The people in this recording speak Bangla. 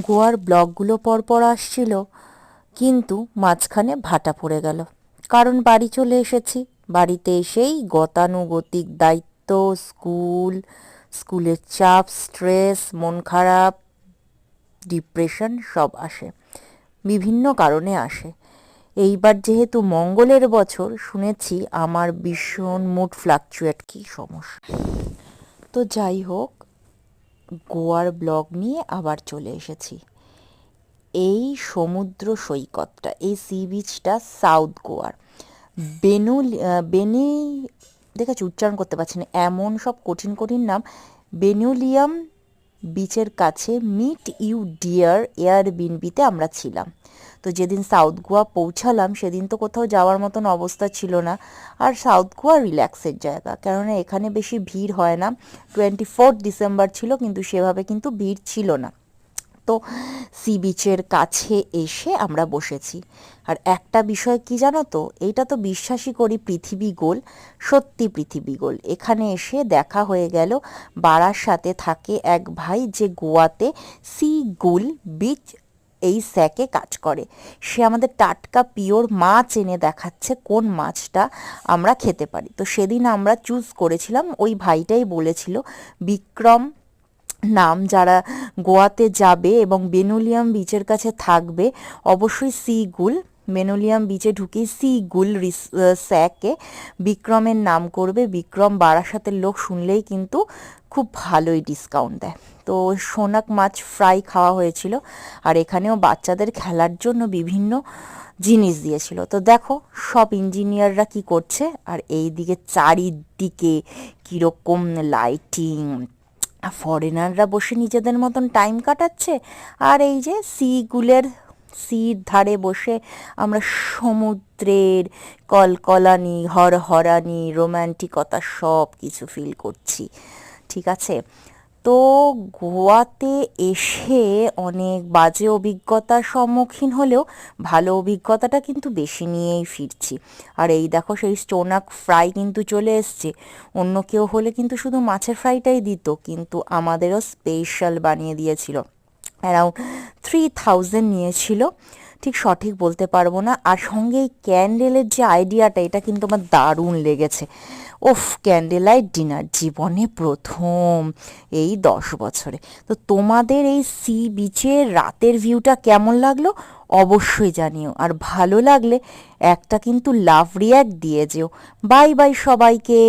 গোয়ার ব্লগগুলো পরপর আসছিল, কিন্তু মাঝখানে ভাটা পড়ে গেল। কারণ বাড়ি চলে এসেছি, বাড়িতে এসেই গতানুগতিক দায়িত্ব, স্কুলের চাপ, স্ট্রেস, মন খারাপ, ডিপ্রেশন সব আসে, বিভিন্ন কারণে আসে। এইবার যেহেতু মঙ্গলের বছর, শুনেছি আমার ভীষণ মুড ফ্লাকচুয়েট, কি সমস্যা। তো যাই হোক, গোয়ার ব্লগ নিয়ে আবার চলে এসেছি। এই সমুদ্র সৈকতটা, এই সি বিচটা সাউথ গোয়ার বেনি, দেখেছি উচ্চারণ করতে পারছি না, এমন সব কঠিন কঠিন নাম। বেনুলিয়াম বিচের কাছে মিট ইউ ডিয়ার এয়ারবিনবিতে আমরা ছিলাম। তো যেদিন সাউথ গোয়া পৌঁছালাম সেদিন তো কোথাও যাওয়ার মতন অবস্থা ছিল না। আর সাউথ গোয়া রিল্যাক্সের জায়গা, কেননা এখানে বেশি ভিড় হয় না। 24 ডিসেম্বর ছিল, কিন্তু সেভাবে কিন্তু ভিড় ছিল না। তো সি বিচের কাছে এসে আমরা বসেছি। আর একটা বিষয় কি জানো তো, এইটা তো বিশ্বাসই করি পৃথিবী গোল, সত্যি পৃথিবী গোল। এখানে এসে দেখা হয়ে গেল বারাসাতে থাকে এক ভাই, যে গোয়াতে সি গুল বিচ এই স্যাকে কাজ করে। সে আমাদের টাটকা পিওর মাছ এনে দেখাচ্ছে কোন মাছটা আমরা খেতে পারি। তো সেদিন আমরা চুজ করেছিলাম, ওই ভাইটাই বলেছিল, বিক্রম নাম, যারা গোয়াতে যাবে এবং বেনুলিয়াম বিচের কাছে থাকবে অবশ্যই সি গুল, বেনুলিয়াম বিচে ঢুকেই সি গুল স্যাকে বিক্রমের নাম করবে। বিক্রম বারাসাতের লোক, শুনলেই কিন্তু খুব ভালোই ডিসকাউন্ট দেয়। তো সোনাক মাছ ফ্রাই খাওয়া হয়েছিল, আর এখানেও বাচ্চাদের খেলার জন্য বিভিন্ন জিনিস দিয়েছিল। তো দেখো সব ইঞ্জিনিয়াররা কি করছে, আর এই দিকে চারিদিকে কীরকম লাইটিং, ফরেনাররা বসে নিজেদের মতন টাইম কাটাচ্ছে। আর এই যে সির ধারে বসে আমরা সমুদ্রের কলকলানি, হরহরানি, রোম্যান্টিকতা সব কিছু ফিল করছি। ঠিক আছে। তো গোয়াতে এসে অনেক বাজে অভিজ্ঞতার সম্মুখীন হলেও ভালো অভিজ্ঞতাটা কিন্তু বেশি নিয়েই ফিরছি। আর এই দেখো সেই স্টোনাক ফ্রাই কিন্তু চলে এসছে। অন্য কেউ হলে কিন্তু শুধু মাছের ফ্রাইটাই দিত, কিন্তু আমাদেরও স্পেশাল বানিয়ে দিয়েছিল। অ্যারাউন্ড 3000 নিয়েছিল, ঠিক সঠিক বলতে পারবো না। আর সঙ্গে এই ক্যান্ডেলের যে আইডিয়াটা, এটা কিন্তু আমার দারুণ লেগেছে। ওফ, ক্যান্ডেল লাইট ডিনার জীবনে প্রথম এই 10 বছরে। তো তোমাদের এই সি বিচের রাতের ভিউটা কেমন লাগলো অবশ্যই জানিও, আর ভালো লাগলে একটা কিন্তু লাভ রিয়াক্ট দিয়ে যেও। বাই বাই সবাইকে।